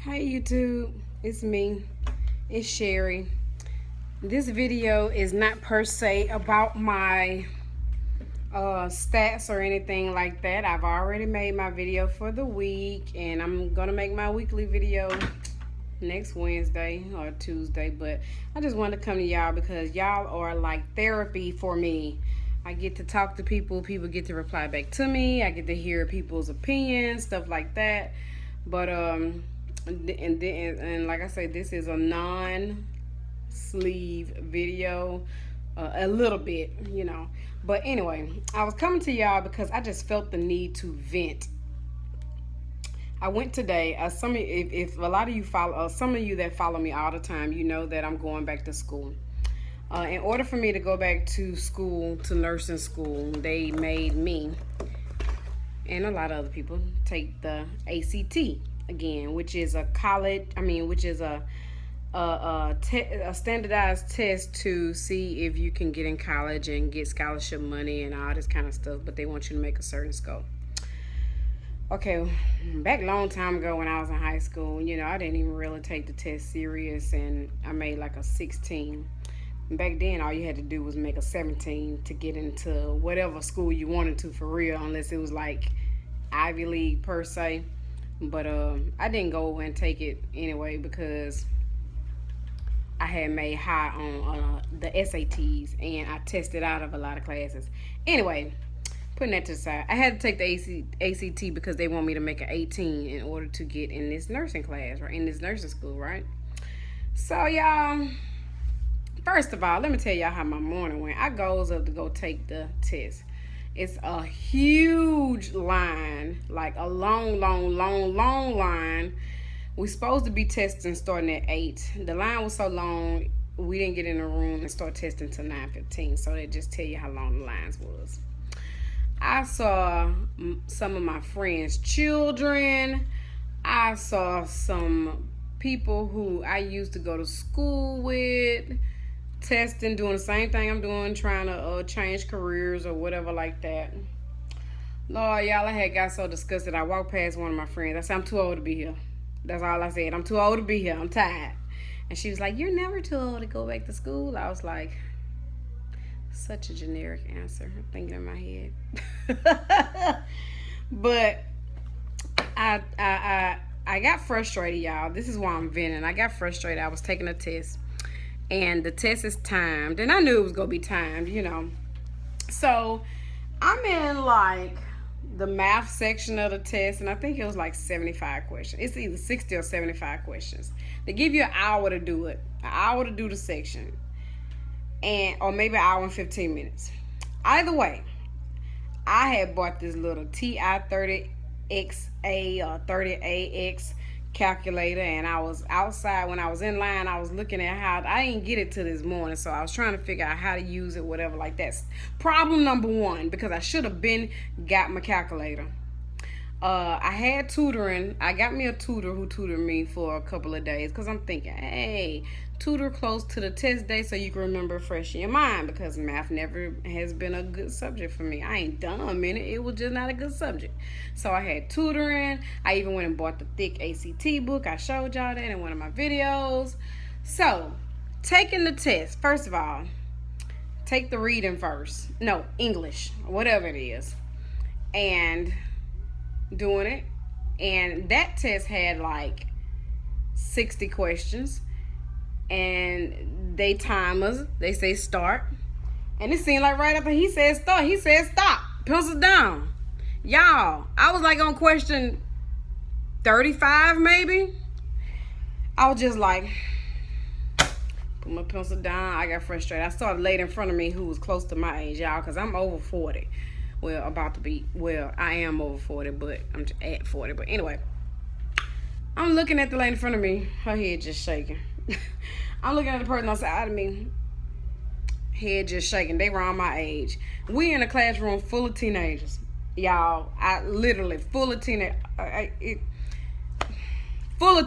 Hey YouTube, it's me, it's Sherry. This video is not per se about my stats or anything like that. I've already made my video for the week and I'm gonna make my weekly video next Wednesday or Tuesday, but I just wanted to come to y'all because y'all are like therapy for me. I get to talk to people get to reply back to me, I get to hear people's opinions, stuff like that. But and like I said, this is a non-sleeve video, a little bit, but anyway, I was coming to y'all because I just felt the need to vent. I went today. If a lot of you follow, some of you that follow me all the time, you know that I'm going back to school. In order for me to go back to school, to nursing school, they made me and a lot of other people take the ACT again, which is a standardized test to see if you can get in college and get scholarship money and all this kind of stuff, but they want you to make a certain score. Okay, back a long time ago when I was in high school, I didn't even really take the test serious, and I made like a 16. Back then, all you had to do was make a 17 to get into whatever school you wanted to, for real, unless it was like Ivy League per se. But I didn't go and take it anyway because I had made high on the SATs and I tested out of a lot of classes. Anyway, putting that to the side, I had to take the ACT because they want me to make an 18 in order to get in this nursing class, or in this nursing school, right? So y'all, first of all, let me tell y'all how my morning went. I goes up to go take the test. It's a huge line, like a long line. We're supposed to be testing starting at 8. The line was so long, we didn't get in the room and start testing till 9:15. So they just tell you how long the lines was. I saw some of my friends' children. I saw some people who I used to go to school with, testing, doing the same thing I'm doing, trying to change careers or whatever like that. Lord, y'all, I had got so disgusted. I walked past one of my friends. I said, I'm too old to be here. That's all I said. I'm too old to be here. I'm tired. And she was like, you're never too old to go back to school. I was like, such a generic answer. I'm thinking in my head. But I got frustrated, y'all. This is why I'm venting. I got frustrated. I was taking a test, and the test is timed, and I knew it was gonna be timed, So I'm in like the math section of the test, and I think it was like 75 questions. It's either 60 or 75 questions. They give you an hour to do it, an hour to do the section, or maybe an hour and 15 minutes. Either way, I had bought this little TI-30XA or 30AX calculator, and I was outside when I was in line. I was looking at how I didn't get it till this morning, so I was trying to figure out how to use it, whatever like that. Problem number one, because I should have been got my calculator. I had tutoring. I got me a tutor who tutored me for a couple of days because I'm thinking, hey, tutor close to the test day so you can remember fresh in your mind, because math never has been a good subject for me. I ain't dumb in it. It was just not a good subject. So I had tutoring. I even went and bought the thick ACT book. I showed y'all that in one of my videos. So taking the test, first of all, take the reading first. No, English, whatever it is. And doing it, and that test had like 60 questions, and they timers, they say start, and it seemed like right after he said start, he said stop, pencils down. Y'all, I was like on question 35 maybe. I was just like, put my pencil down. I got frustrated. I saw a lady in front of me who was close to my age, y'all, because I'm over 40. Well, about to be, I am over 40, but I'm at 40. But anyway, I'm looking at the lady in front of me. Her head just shaking. I'm looking at the person on the side of me. Head just shaking. They were on my age. We in a classroom full of teenagers. Y'all, I literally full of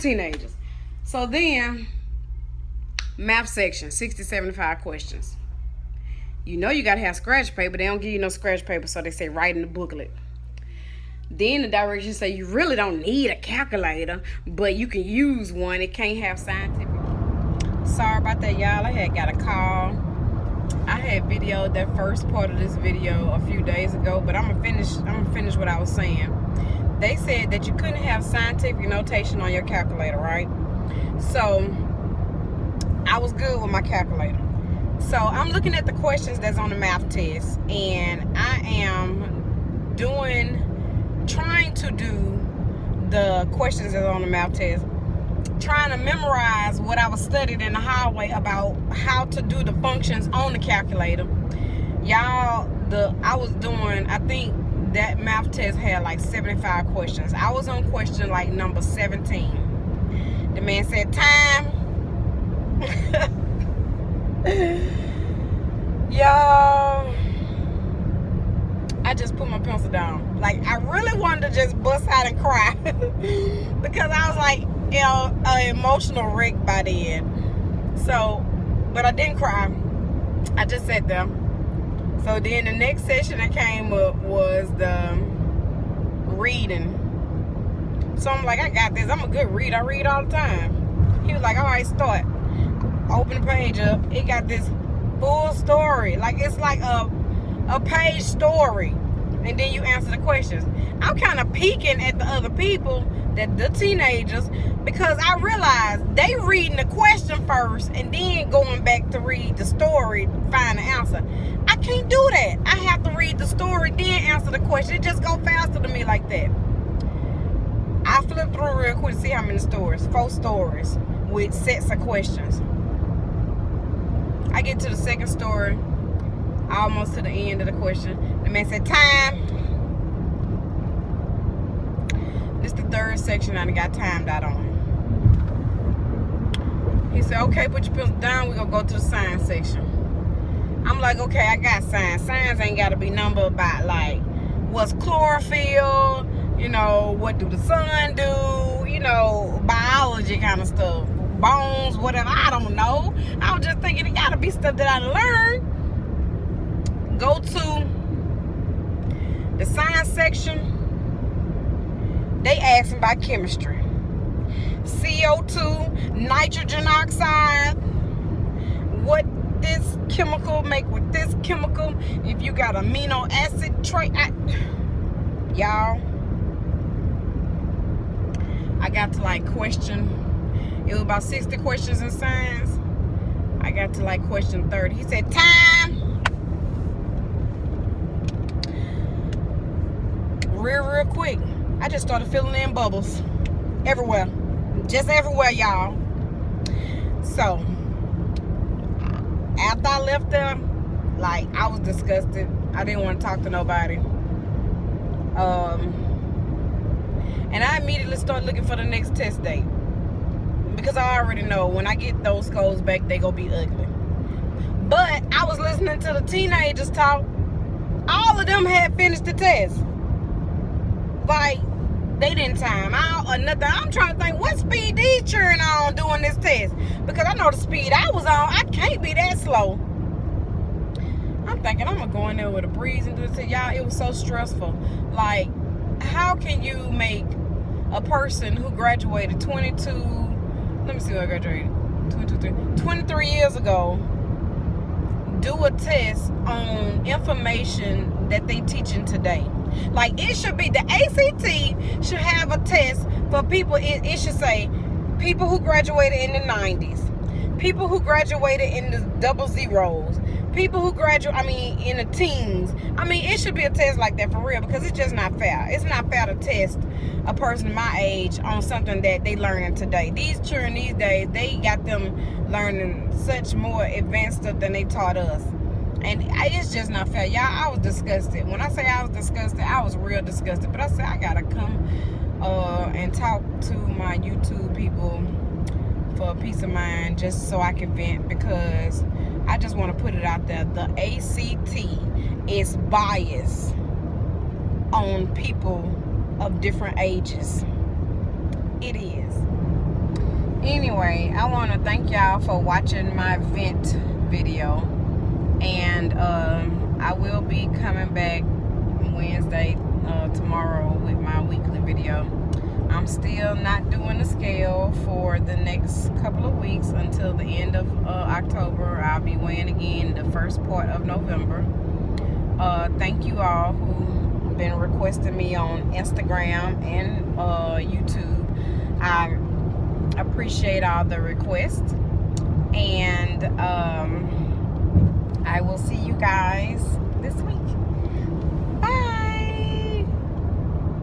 teenagers. So then, math section, 60, 75 questions. You know you gotta have scratch paper. They don't give you no scratch paper, so they say write in the booklet. Then the directions say you really don't need a calculator, but you can use one. It can't have scientific. Sorry about that, y'all. I had got a call. I had videoed that first part of this video a few days ago, but I'm gonna finish what I was saying. They said that you couldn't have scientific notation on your calculator, right? So I was good with my calculator. So I'm looking at the questions that's on the math test, and I am trying to do the questions that's on the math test, trying to memorize what I was studying in the hallway about how to do the functions on the calculator. Y'all, I think that math test had like 75 questions. I was on question like number 17. The man said, time. Y'all, I just put my pencil down. Like, I really wanted to just bust out and cry because I was like, you know, an emotional wreck by then. So, but I didn't cry. I just sat there. So then the next session that came up was the reading. So I'm like, I got this. I'm a good reader. I read all the time. He was like, all right, start. Open the page up. It got this full story. Like, it's like a page story. And then you answer the questions. I'm kind of peeking at the other people, the teenagers, because I realized they reading the question first and then going back to read the story, find the answer. I can't do that. I have to read the story, then answer the question. It just go faster to me like that. I flipped through real quick to see how many stories. 4 stories with sets of questions. I get to the second story, almost to the end of the question. The man said, time. This is the third section I done got timed out on. He said, okay, put your pencil down. We're going to go to the science section. I'm like, okay, I got science. Science ain't got to be number about, like, what's chlorophyll, you know, what do the sun do, you know, biology kind of stuff. Bones, whatever, I don't know. I was just thinking it got to be stuff that I learned. Go to the science section. They asking about chemistry. CO2, nitrogen oxide, what this chemical make with this chemical, if you got amino acid trait. Y'all, I got to like question, it was about 60 questions in science. I got to like question 30. He said, time. Real quick. I just started filling in bubbles everywhere. Just everywhere, y'all. So, after I left there, like, I was disgusted. I didn't want to talk to nobody. And I immediately started looking for the next test date. Because I already know when I get those scores back, they gonna be ugly. But I was listening to the teenagers talk. All of them had finished the test. Like, they didn't time out or nothing. I'm trying to think what speed these cheering on doing this test. Because I know the speed I was on, I can't be that slow. I'm thinking I'm gonna go in there with a breeze and do this. Y'all, it was so stressful. Like, how can you make a person who graduated 23 years ago do a test on information that they teaching today? Like, it should be, the ACT should have a test for people. It should say people who graduated in the 90s, people who graduated in the 00s, people who in the teens. I mean, it should be a test like that for real, because it's just not fair. It's not fair to test a person my age on something that they learning today. These children these days, they got them learning such more advanced stuff than they taught us. And it's just not fair. Y'all, I was disgusted. When I say I was disgusted, I was real disgusted. But I said, I gotta come and talk to my YouTube people for a peace of mind, just so I can vent, because I just want to put it out there. The ACT is biased on people of different ages. It is. Anyway, I want to thank y'all for watching my vent video. And I will be coming back Wednesday, tomorrow, with my my weekly video. I'm still not doing the scale for the next couple of weeks until the end of October. I'll be weighing again the first part of November. Thank you all who've been requesting me on Instagram and YouTube. I appreciate all the requests, and I will see you guys this week.